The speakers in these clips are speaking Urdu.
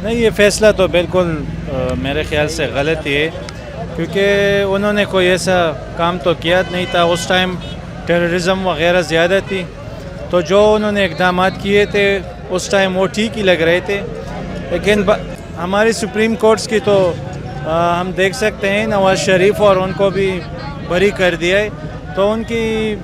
نہیں، یہ فیصلہ تو بالکل میرے خیال سے غلط ہی ہے، کیونکہ انہوں نے کوئی ایسا کام تو کیا نہیں تھا. اس ٹائم ٹیررزم وغیرہ زیادہ تھی، تو جو انہوں نے اقدامات کیے تھے اس ٹائم وہ ٹھیک ہی لگ رہے تھے. لیکن ہماری سپریم کورٹس کی تو ہم دیکھ سکتے ہیں نواز شریف اور ان کو بھی بری کر دیا ہے، تو ان کی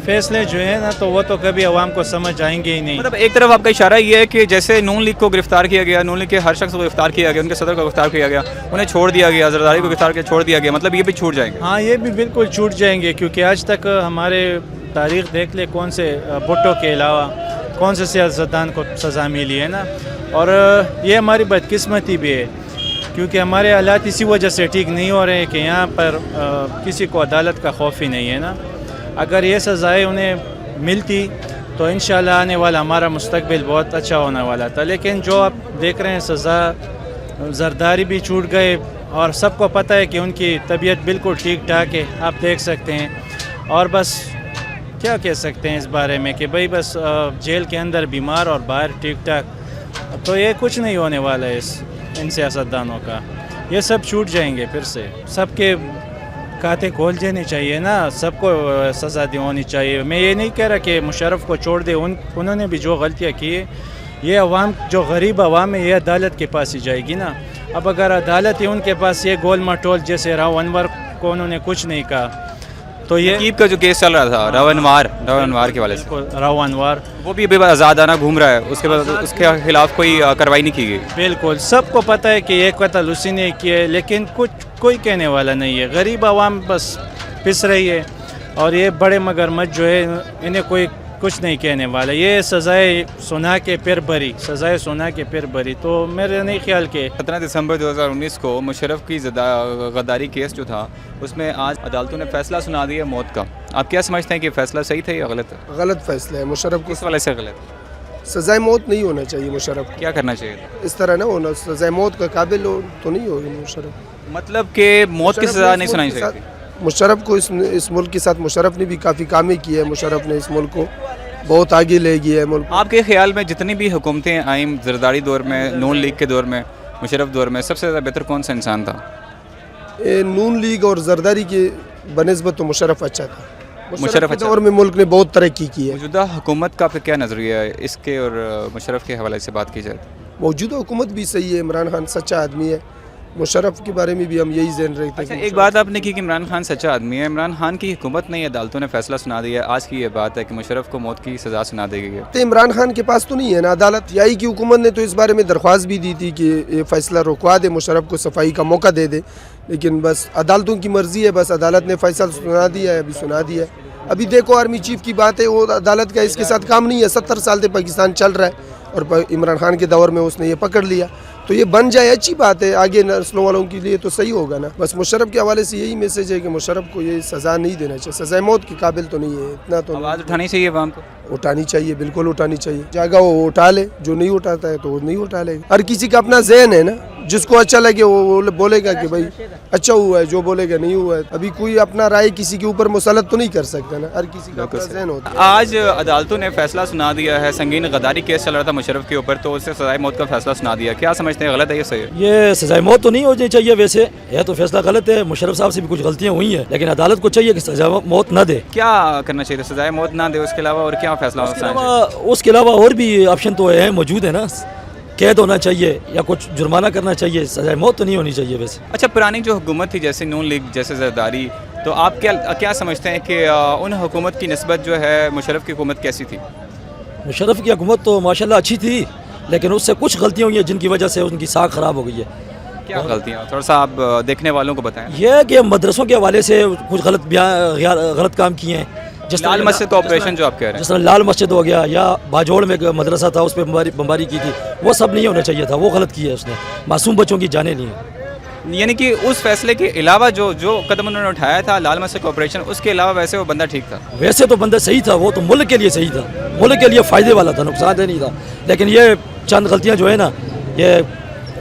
فیصلے جو ہیں نا تو وہ تو کبھی عوام کو سمجھ آئیں گے ہی نہیں. مطلب ایک طرف آپ کا اشارہ یہ ہے کہ جیسے نون لیگ کو گرفتار کیا گیا، نون لیگ کے ہر شخص کو گرفتار کیا گیا، ان کے صدر کو گرفتار کیا گیا، انہیں چھوڑ دیا گیا، زرداری کو گرفتار کیا چھوڑ دیا گیا، مطلب یہ بھی چھوٹ جائیں گے؟ ہاں، یہ بھی بالکل چھوٹ جائیں گے، کیونکہ آج تک ہمارے تاریخ دیکھ لے کون سے بھٹو کے علاوہ کون سے سیاستدان کو سزا ملی ہے نا. اور یہ ہماری بدقسمتی بھی ہے، کیونکہ ہمارے حالات اسی وجہ سے ٹھیک نہیں ہو رہے ہیں کہ یہاں پر کسی کو عدالت کا خوف ہی نہیں ہے نا. اگر یہ سزائیں انہیں ملتی تو انشاءاللہ آنے والا ہمارا مستقبل بہت اچھا ہونے والا تھا. لیکن جو آپ دیکھ رہے ہیں سزا، زرداری بھی چھوٹ گئے، اور سب کو پتہ ہے کہ ان کی طبیعت بالکل ٹھیک ٹھاک ہے، آپ دیکھ سکتے ہیں. اور بس کیا کہہ سکتے ہیں اس بارے میں کہ بھئی بس جیل کے اندر بیمار اور باہر ٹھیک ٹھاک، تو یہ کچھ نہیں ہونے والا ہے ان سیاستدانوں کا. یہ سب چھوٹ جائیں گے پھر سے. سب کے کھاتے کھول دینے چاہیے نا، سب کو سزا ہونی چاہیے. میں یہ نہیں کہہ رہا کہ مشرف کو چھوڑ دے، انہوں نے بھی جو غلطیاں کی ہے، یہ عوام جو غریب عوام ہے یہ عدالت کے پاس ہی جائے گی نا. اب اگر عدالت ہے ان کے پاس یہ گول مٹول، جیسے راؤ انور کو انہوں نے کچھ نہیں کہا، تو یہ نقیب کا جو کیس چل رہا تھا راؤ انوار کے والے سے، راؤ انوار وہ بھی ابھی آزادانہ گھوم رہا ہے، اس کے بعد اس کے خلاف کوئی کارروائی نہیں کی گئی. بالکل سب کو پتہ ہے کہ یہ قتل اسی نے کیا ہے، لیکن کوئی کہنے والا نہیں ہے. غریب عوام بس پس رہی ہے، اور یہ بڑے مگرمچھ جو ہے انہیں کوئی کچھ نہیں کہنے والا. یہ سزائے سنا کے پھر بری، سزائے سنا کے پھر بری. تو میرے نہیں خیال کہ 17 دسمبر 2019 کو مشرف کی غداری کیس جو تھا اس میں آج عدالتوں نے فیصلہ سنا دیا موت کا. آپ کیا سمجھتے ہیں کہ فیصلہ صحیح تھا یا غلط ہے؟ غلط فیصلہ ہے. مشرف کو کس والے سے غلط؟ سزائے موت نہیں ہونا چاہیے. مشرف کو کیا کرنا چاہیے تھا؟ اس طرح نہ ہونا، سزائے موت کا قابل تو نہیں ہوگی مشرف. مطلب کہ موت کی سزا نہیں سنانی چاہیے تھی. مشرف کو اس ملک کے ساتھ مشرف نے بھی کافی کامیں کی ہے. مشرف نے اس ملک کو بہت آگے لے گیا ہے ملک. آپ کے خیال میں جتنی بھی حکومتیں آئیں زرداری دور میں، نون لیگ کے دور میں، مشرف دور میں، سب سے زیادہ بہتر کون سا انسان تھا؟ نون لیگ اور زرداری کے بنسبت تو مشرف اچھا تھا. مشرف کے دور میں ملک نے بہت ترقی کی ہے. موجودہ حکومت کا پھر کیا نظریہ ہے اس کے اور مشرف کے حوالے سے بات کی جائے؟ موجودہ حکومت بھی صحیح ہے. عمران خان سچا آدمی ہے. مشرف کے بارے میں بھی ہم یہی ذہن رکھتے ہیں. ایک بات آپ نے کی کہ عمران خان سچا آدمی ہے. عمران خان کی حکومت نے عدالتوں نے فیصلہ سنا دیا ہے، آج کی یہ بات ہے کہ مشرف کو موت کی سزا سنا دی گئی ہے. عمران خان کے پاس تو نہیں ہے نا عدالت. یائی کی حکومت نے تو اس بارے میں درخواست بھی دی تھی کہ یہ فیصلہ رکوا دے، مشرف کو صفائی کا موقع دے دے، لیکن بس عدالتوں کی مرضی ہے. بس عدالت نے فیصلہ سنا دیا ہے، ابھی سنا دیا ہے. ابھی دیکھو آرمی چیف کی بات ہے، وہ عدالت کا اس کے ساتھ کام نہیں ہے. 70 سال سے پاکستان چل رہا ہے اور عمران خان کے دور میں اس نے یہ پکڑ لیا، تو یہ بن جائے اچھی بات ہے. آگے نسلوں والوں کے لیے تو صحیح ہوگا نا. بس مشرف کے حوالے سے یہی میسج ہے کہ مشرف کو یہ سزا نہیں دینا چاہیے. سزائے موت کے قابل تو نہیں ہے. اتنا تو آواز اٹھانی چاہیے عوام کو. اٹھانی چاہیے، بالکل اٹھانی چاہیے. جگہ وہ اٹھا لے، جو نہیں اٹھاتا ہے تو وہ نہیں اٹھا لے. ہر کسی کا اپنا ذہن ہے نا، جس کو اچھا لگے وہ بولے گا کہ بھائی اچھا ہوا ہے، جو بولے گا نہیں ہوا ہے. ابھی کوئی اپنا رائے کسی کے اوپر مسلط تو نہیں کر سکتا نا. ہر کسی کا اپنا ذہن ہوتا ہے. آج عدالتوں نے فیصلہ سنا دیا ہے. سنگین غداری کیس چل رہا تھا مشرف کے اوپر، تو اس سے سزائے موت کا فیصلہ سنا دیا. کیا سمجھتے ہیں، غلط ہے یا صحیح ہے؟ یہ سزائے موت تو نہیں ہونی چاہیے. ویسے یہ تو فیصلہ غلط ہے. مشرف صاحب سے بھی کچھ غلطیاں ہوئی ہیں، لیکن عدالت کو چاہیے کہ سزائے موت نہ دے. کیا کرنا چاہیے تھا؟ سزائے موت نہ دے، اس کے علاوہ اور کیا فیصلہ ہونا چاہیے؟ اس کے علاوہ اور بھی آپشن تو ہے، موجود ہے نا. قید ہونا چاہیے یا کچھ جرمانہ کرنا چاہیے. سزائے موت تو نہیں ہونی چاہیے ویسے. اچھا، پرانی جو حکومت تھی جیسے نون لیگ، جیسے زرداری، تو آپ کیا سمجھتے ہیں کہ ان حکومت کی نسبت جو ہے مشرف کی حکومت کیسی تھی؟ مشرف کی حکومت تو ماشاءاللہ اچھی تھی، لیکن اس سے کچھ غلطیاں ہوئی ہیں جن کی وجہ سے ان کی ساکھ خراب ہو گئی ہے. کیا غلطیاں؟ تھوڑا سا آپ دیکھنے والوں کو بتائیں. یہ ہے کہ مدرسوں کے حوالے سے کچھ غلط کام کیے ہیں. جس لال مسجد کا آپریشن جو آپ کہہ رہے ہیں، جس طرح لال مسجد ہو گیا، یا باجوڑ میں مدرسہ تھا اس پہ بمباری کی تھی، وہ سب نہیں ہونا چاہیے تھا. وہ غلط کی ہے اس نے، معصوم بچوں کی جانیں لی ہیں. یعنی کہ اس فیصلے کے علاوہ جو قدم انہوں نے اٹھایا تھا لال مسجد کا آپریشن، اس کے علاوہ ویسے وہ بندہ ٹھیک تھا. ویسے تو بندہ صحیح تھا، وہ تو ملک کے لیے صحیح تھا، ملک کے لیے فائدے والا تھا، نقصان دہ نہیں تھا. لیکن یہ چند غلطیاں جو ہے نا یہ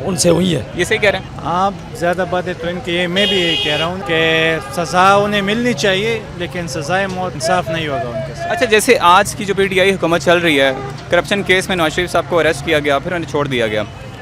ان سے ہوئی ہیں. یہ صحیح کہہ رہے ہیں آپ. زیادہ باتیں تو ان کی میں بھی یہی کہہ رہا ہوں کہ سزا انہیں ملنی چاہیے، لیکن سزائے موت انصاف نہیں ہوگا ان کے ساتھ. اچھا، جیسے آج کی جو پی ٹی آئی حکومت چل رہی ہے، کرپشن کیس میں نواز شریف صاحب کو اریسٹ کیا گیا، پھر انہیں چھوڑ دیا گیا.